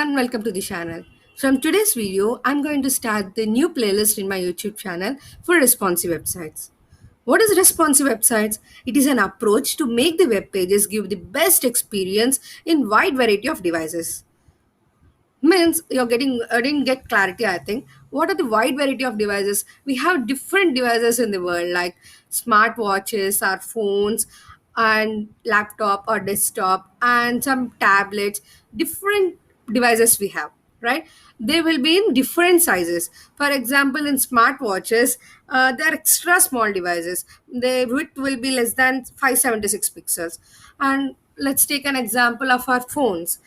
everyone, welcome to the channel. From today's video, I'm going to start the new playlist in my YouTube channel for responsive websites. What is responsive websites? It is an approach to make the web pages give the best experience in wide variety of devices. Means you're getting I didn't get clarity. I think what are the wide variety of devices? We have different devices in the world like smartwatches, our phones, and laptop or desktop, and some tablets. Different devices we have, right? They will be in different sizes. For example, in smartwatches, they are extra small devices. The width will be less than 576 pixels. And let's take an example of our phones.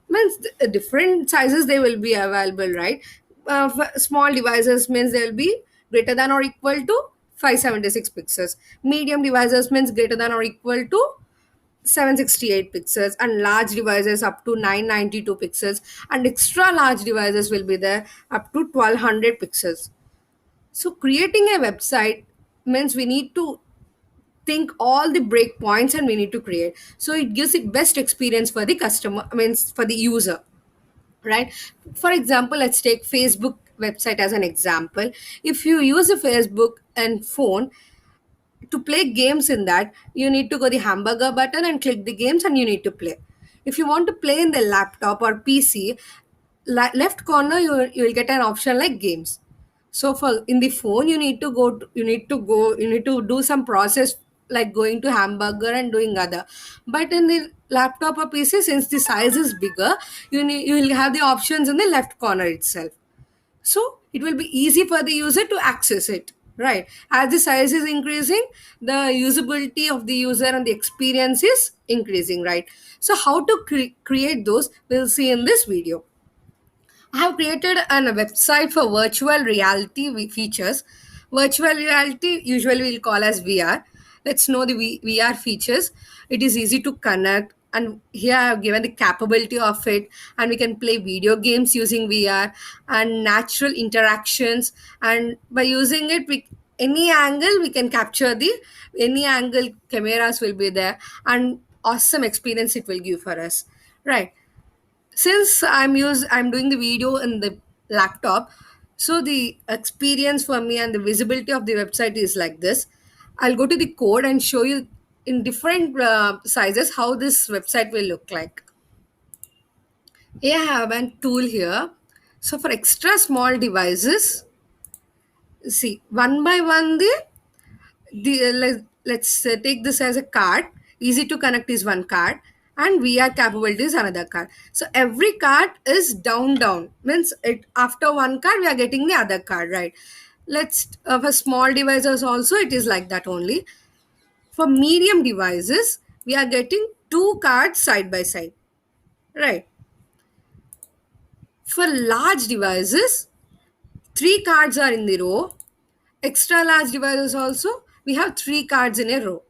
Means different sizes they will be available, right? For small devices means they will be greater than or equal to 576 pixels. Medium devices means greater than or equal to 768 pixels, and large devices up to 992 pixels, and extra large devices will be there up to 1200 pixels. So creating a website means we need to think all the breakpoints and we need to create, so it gives the best experience for the customer, means for the user, right? For example, let's take Facebook website as an example. If you use a Facebook and phone to play games, in that you need to go the hamburger button and click the games and you need to play. If you want to play in the laptop or PC, left corner you will get an option like games. So for in the phone you need to do some process like going to hamburger and doing other. But in the laptop or PC, since the size is bigger, you will have the options in the left corner itself, so it will be easy for the user to access it, right? As the size is increasing, the usability of the user and the experience is increasing, right? So how to create those, we'll see in this video. I have created a website for virtual reality features. Virtual reality usually we'll call as VR. Let's know the VR features. It is easy to connect, and here I have given the capability of it, and we can play video games using VR and natural interactions. And by using it, we any angle we can capture the any angle cameras will be there, and awesome experience it will give for us, right? Since I'm doing the video in the laptop, so the experience for me and the visibility of the website is like this. I'll go to the code and show you in different sizes how this website will look like. Here I have a tool here. So for extra small devices, see one by one let's take this as a card. Easy to connect is one card, and VR capability is another card. So every card is down means it after one card we are getting the other card, right? Let's for small devices also it is like that only. For medium devices we are getting two cards side by side, right? For large devices, three cards are in the row. Extra large devices also we have three cards in a row,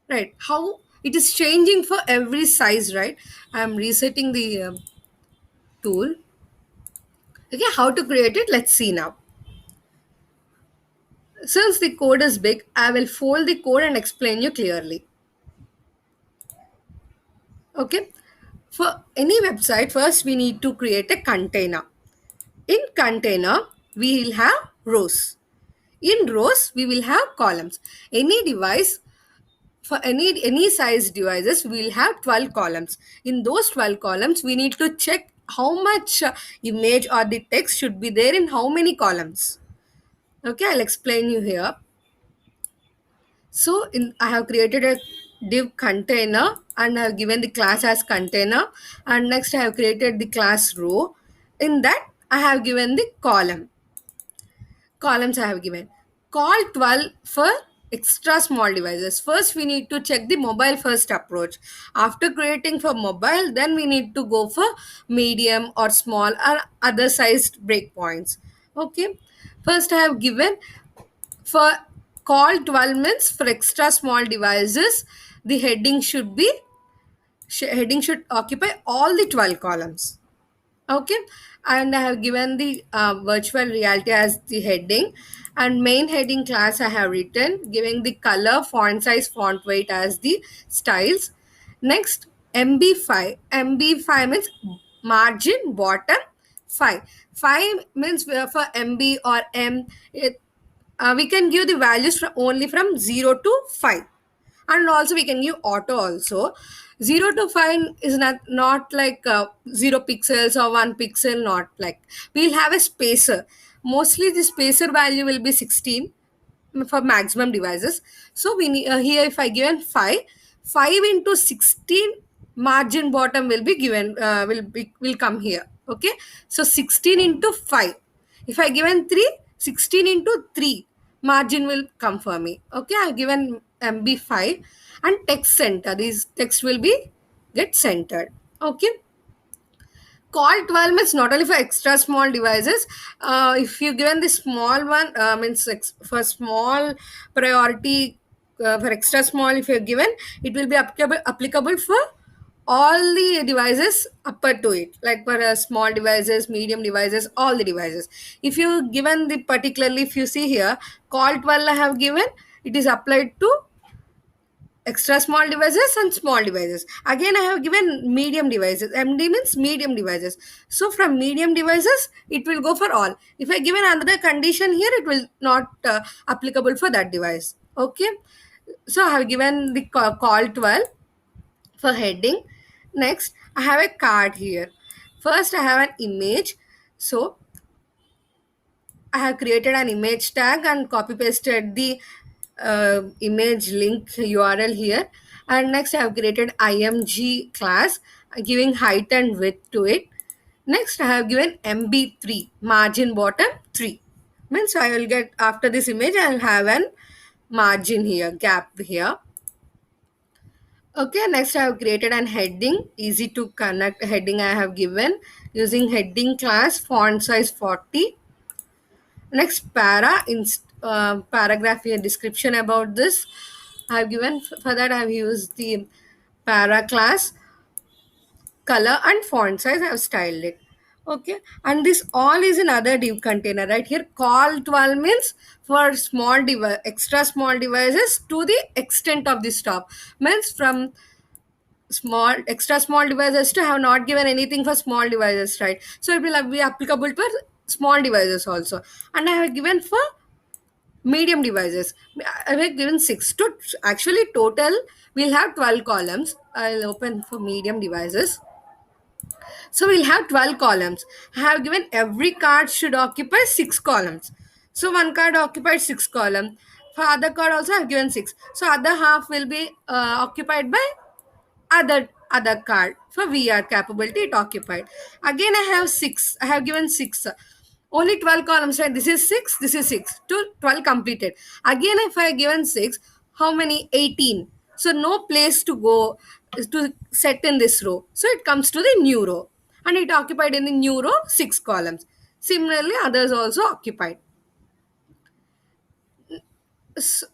right? How it is changing for every size, right? I'm resetting the tool. Okay, how to create it, let's see now. Since the code is big, I will fold the code and explain you clearly. Okay, for any website, first we need to create a container. In container we will have rows. In rows we will have columns. Any device, for any size devices we will have 12 columns. In those 12 columns we need to check how much image or the text should be there in how many columns. Okay, I'll explain you here. So in I have created a div container and I have given the class as container, and next I have created the class row. In that I have given the columns. I have given call 12 for extra small devices. First we need to check the mobile first approach. After creating for mobile, then we need to go for medium or small or other sized breakpoints. Okay, first I have given for call 12 means for extra small devices the heading should occupy all the 12 columns. Okay, and I have given the virtual reality as the heading, and main heading class I have written giving the color, font size, font weight as the styles. Next, MB5 means margin bottom 5. 5 means for MB or M, we can give the values from only from 0 to 5. And also we can give auto also. 0 to 5 is not like 0 pixels or 1 pixel, not like. We'll have a spacer. Mostly the spacer value will be 16 for maximum devices. So we need here, if I given 5 into 16, margin bottom will be given, will come here. Okay, so 16 into 5. If I given 3, 16 into 3, margin will come for me. Okay, I given MB5. And text center, these text will be get centered. Okay, call 12 means not only for extra small devices. If you given the small one, means for small priority, for extra small, if you're given, it will be applicable for all the devices upper to it, like for small devices, medium devices, all the devices. If you given the particularly, if you see here, call 12 I have given, it is applied to extra small devices and small devices. Again, I have given medium devices. MD means medium devices. So from medium devices, it will go for all. If I given another condition here, it will not applicable for that device. Okay, so I have given the call 12 for heading. Next, I have a card here. First, I have an image. So I have created an image tag and copy pasted the image link URL here. And next, I have created IMG class, giving height and width to it. Next, I have given MB3, margin bottom 3. Means I will get, after this image, I will have an margin here, gap here. Okay, next I have created an heading, easy to connect heading I have given using heading class, font size 40. Next paragraph here, description about this I have given. For that I have used the para class, color and font size I have styled it. Okay, and this all is in other div container. Right here, call 12 means for small device, extra small devices to the extent of the stop, means from small extra small devices to have not given anything for small devices, right? So it will be applicable for small devices also. And I have given for medium devices, I have given 6 to, actually total we'll have 12 columns. I'll open for medium devices. So we'll have 12 columns. I have given every card should occupy 6 columns. So one card occupied 6 columns. For other card also I have given 6. So other half will be occupied by other card. For VR capability it occupied. Again I have 6. I have given 6. Only 12 columns, right? This is 6, this is 6. To 12 completed. Again if I given 6, how many? 18. So no place to go to set in this row. So it comes to the new row. And it occupied in the new row 6 columns. Similarly, others also occupied.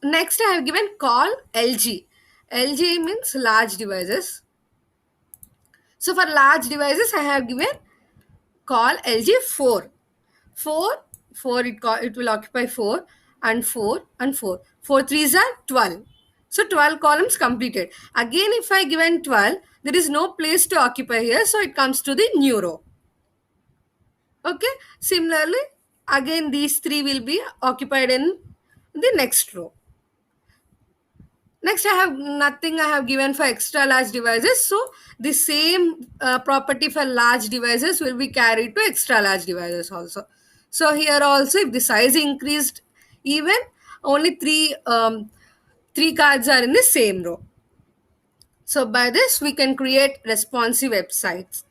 Next, I have given call LG. LG means large devices. So for large devices, I have given call LG 4. 4, 4 it will occupy 4 and 4 and 4. 4 threes are 12. So 12 columns completed. Again, if I given 12, there is no place to occupy here. So it comes to the new row. Okay. Similarly, again these 3 will be occupied in the next row. Next, I have nothing I have given for extra large devices. So the same property for large devices will be carried to extra large devices also. So here also, if the size increased, even only three cards are in the same row. So by this, we can create responsive websites.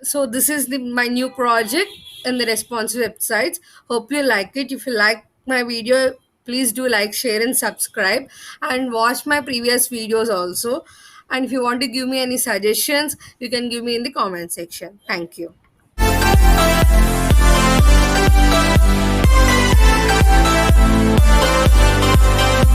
So this is my new project in the responsive websites. Hope you like it. If you like my video, please do like, share and subscribe, and watch my previous videos also. And if you want to give me any suggestions, you can give me in the comment section. Thank you.